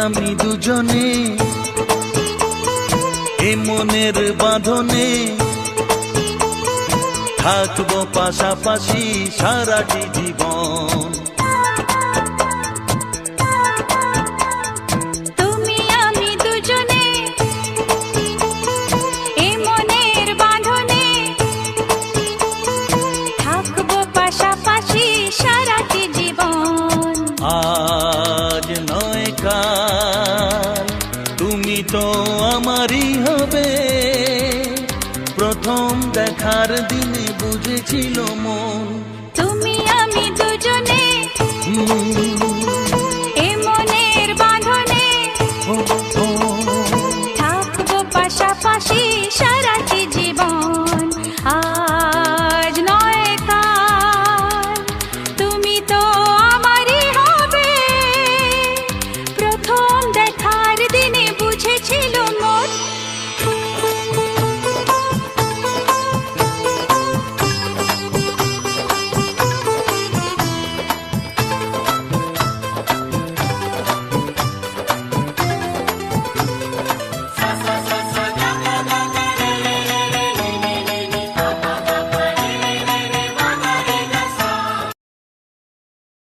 আমি দুজনে এ মনের বাঁধনে থাকবো পাশাপাশি সারাটি জীবন। তুমি আমি দুজনে এ মনের বাঁধনে থাকবো পাশাপাশি সারাটি জীবন। আজ নয় কাল তুমি তো আমারই হবে, প্রথম দেখার দিনে বুঝেছিল মন। তুমি আমি দুজনে